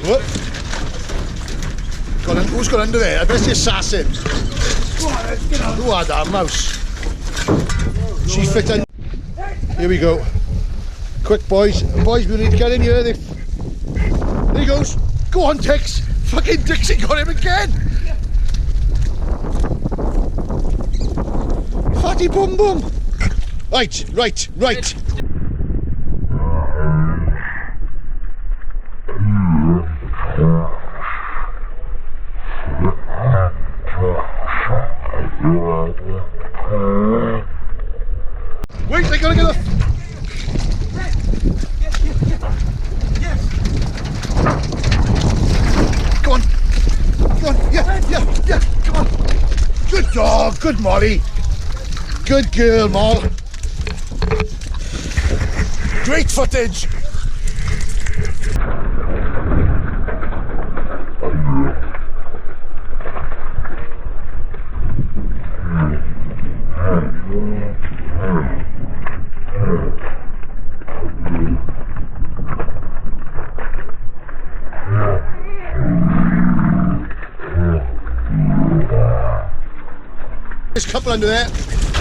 What? Who's got under there? I bet it's the assassin. Go on, let's get on. Who had that mouse? She fit in. Here we go. Quick, boys. Boys, we need to get in here. There he goes. Go on, Dix. Fucking Dixie got him again. Fatty boom boom. Right. Wait, I gotta get a... Come on, yeah, come on. Good dog, good Molly. Good girl, Moll. Great footage. There's a couple under there.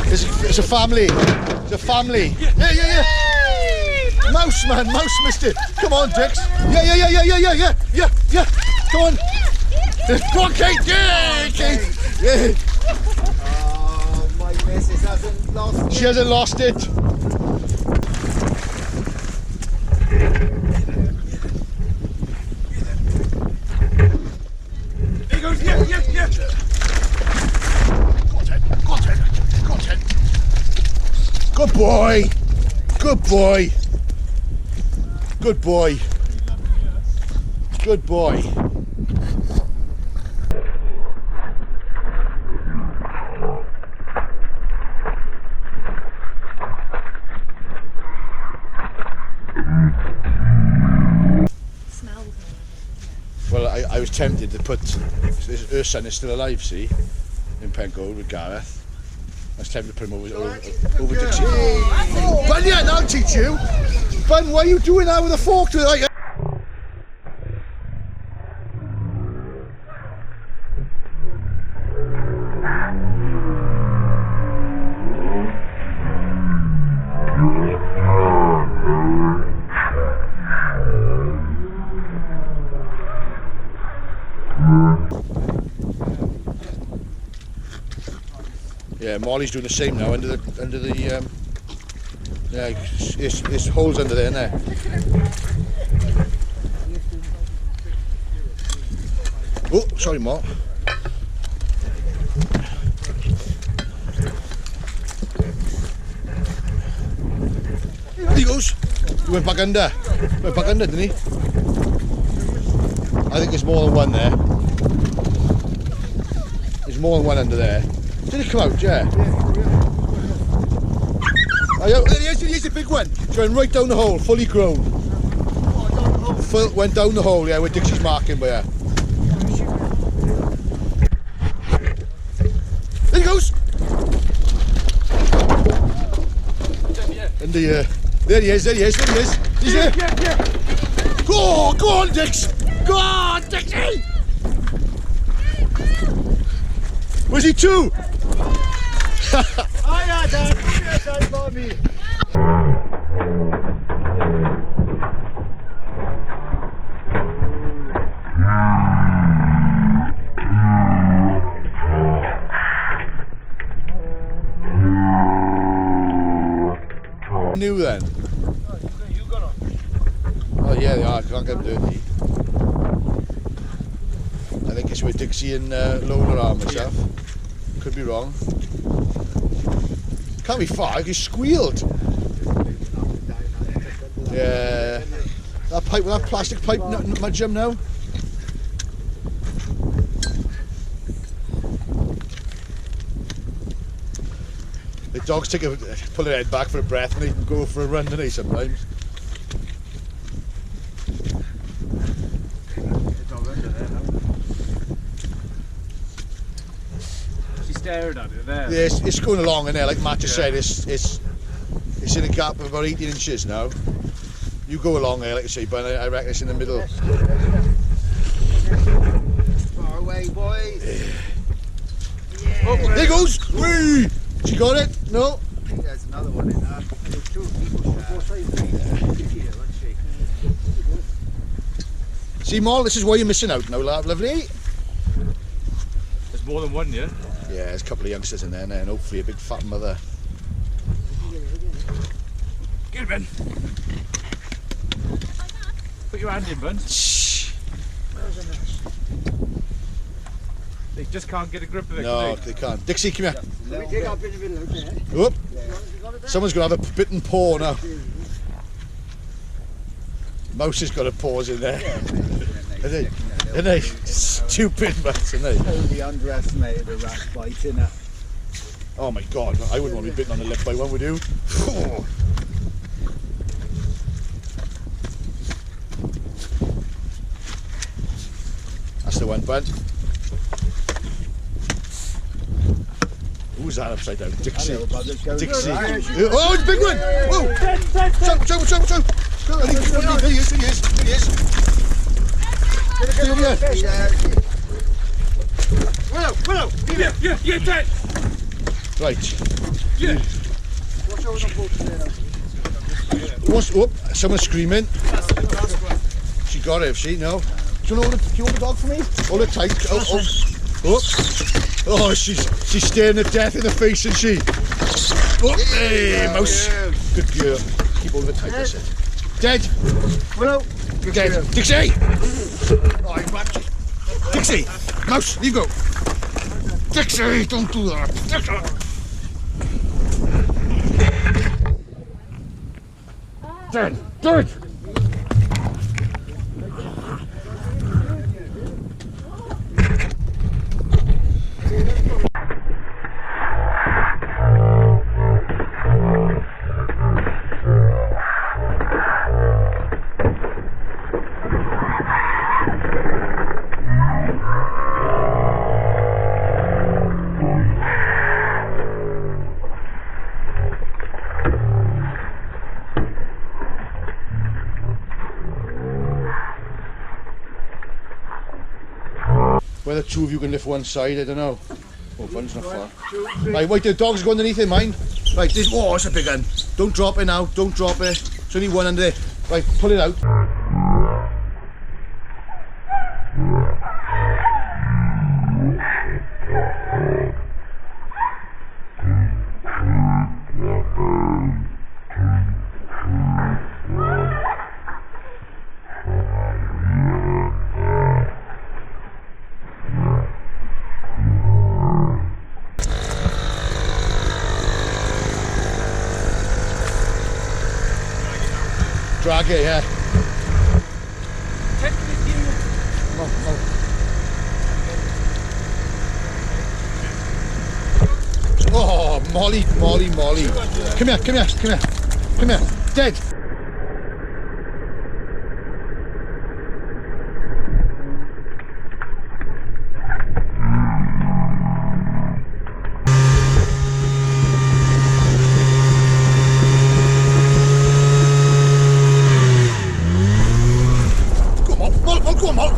It's a family. It's a family. Yeah. Mouse man, mouse mister. Come on, Dix. Yeah. Come on. Go on, Kate. Yeah, Kate. Yeah. Oh, my missus hasn't lost it. She hasn't lost it. He goes, yeah. Go on, Ted. Good boy. Well, I was tempted to put, her son is still alive, see, in Pencoed with Gareth. I was tempted to put him over Dixie. Bun, yeah, I'll teach you. Bun, why are you doing that with a fork to it? Like, yeah, Molly's doing the same now under the yeah, it's holes under there, isn't there? Oh, sorry, Mark. There he goes. He went back under. Didn't he? I think there's more than one there. There's more than one under there. Did it come out? Yeah. Oh, here's a big one. Going right down the hole, fully grown. Went down the hole, yeah, where Dixie's marking, but yeah. There he goes. And there he is. He's there. Yeah. Go on, Dix. Go on, Dixie. Where's he to? Hiya, Dad. Come here, for me. New then. You got on. Oh yeah, they are. I can't get them dirty. I think it's where Dixie and Lola are myself. Could be wrong. Can't be far. He squealed. Yeah. That pipe, that plastic pipe, my Jim now. The dogs pull their head back for a breath and they can go for a run, don't they, sometimes? She's staring at it there. Yeah, it's going along in there, like Matt just said, it's in a gap of about 18 inches now. You go along there, like I say, but I reckon it's in the middle. Far away, boys. Yeah. Oh, there he goes. Whee! She got it? No. I think there's another one in there. There's two people. See, Mal, this is why you're missing out now, lovely. There's more than one, yeah? Yeah, there's a couple of youngsters in there, and hopefully a big fat mother. Get him, Ben. Put your hand in, Ben. Shh. They just can't get a grip of it. No, they can't. Dixie, come here. Let me take up in the middle, okay? Whoop. Someone's going to have a bitten paw now. Mouse has got a paws in there. Isn't they? Stupid mats, isn't they? Totally underestimated a rat bite, innit? Oh my god, I wouldn't want to be bitten on the lip by one, would you? That's the one, bud. Who's that upside down? Dixie. Dixie. Oh, it's a big one! Whoa! Show! There he is. Willow! Yeah, Dad! Right. Yeah! Watch over the boat there. What's up? Someone's screaming. She got it, if she? No. Do you want the dog for me? Hold it tight. Oh, she's staring at death in the face, isn't she? Oh, hey, mouse. Good girl. Keep hold of it tight, that's it. Dead. Willow! Dead. Dixie! Oh, you're back. Dixie! Mouse, leave go. Dixie, don't do that. Dead. Dead. Whether two of you can lift one side, I don't know. Oh, one's not far. Right, wait, the dog's go underneath it, mine. Right, this, oh, it's a big one. Don't drop it now, don't drop it. There's only one under there. Right, pull it out. Drag it, yeah. Come on. Oh, Molly. Come here. Dead. Go on, Molly.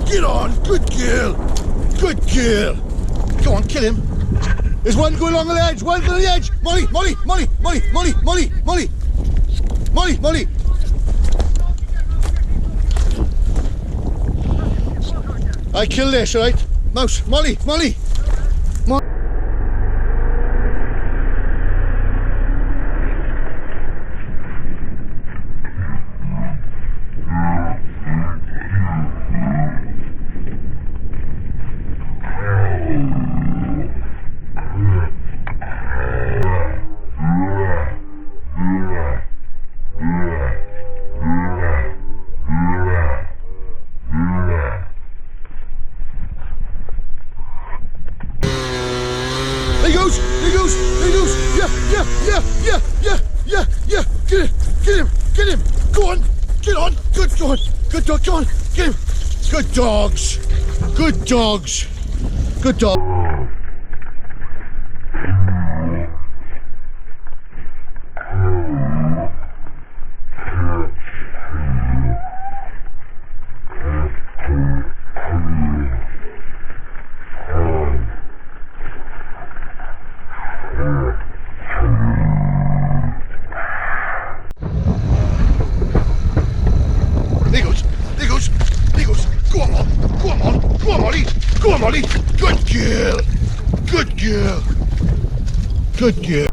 Get on. Good girl. Go on, kill him. There's one going along the edge. Molly. I kill this, right? Mouse. Molly. There he goes. Yeah. Get him. Go on. Good dog. Go on. Get him. Good dogs. girl. Good girl. Good girl.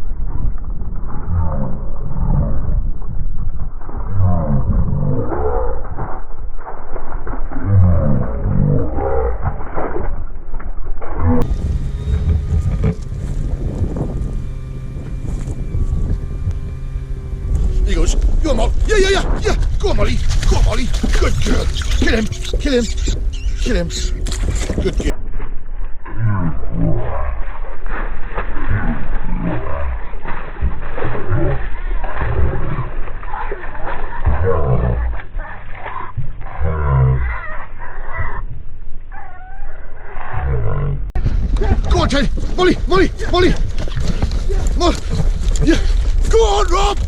He goes, go on, Molly. Yeah. Go on, Molly. Go on, Molly. Good girl. Kill him. Good girl. Go on, Ted. Molly. Yeah. Go on, Rob.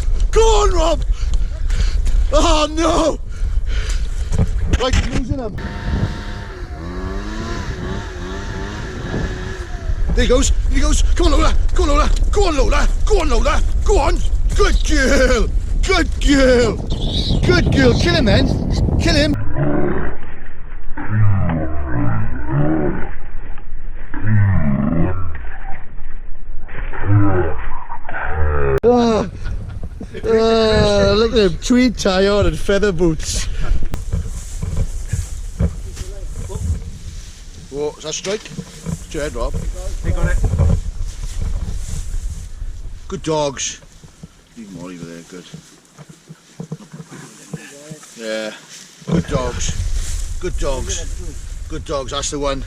Oh, no. Right, he's losing him. There he goes. Come on, Lola. Go on. Good girl. Kill him then. Kill him. Look at him, tweed tie on and feather boots. Whoa, is that a strike? It's your head, Rob. They got it. Good dogs. Leave them all over there, good. Yeah, good dogs. Good dogs, that's the one.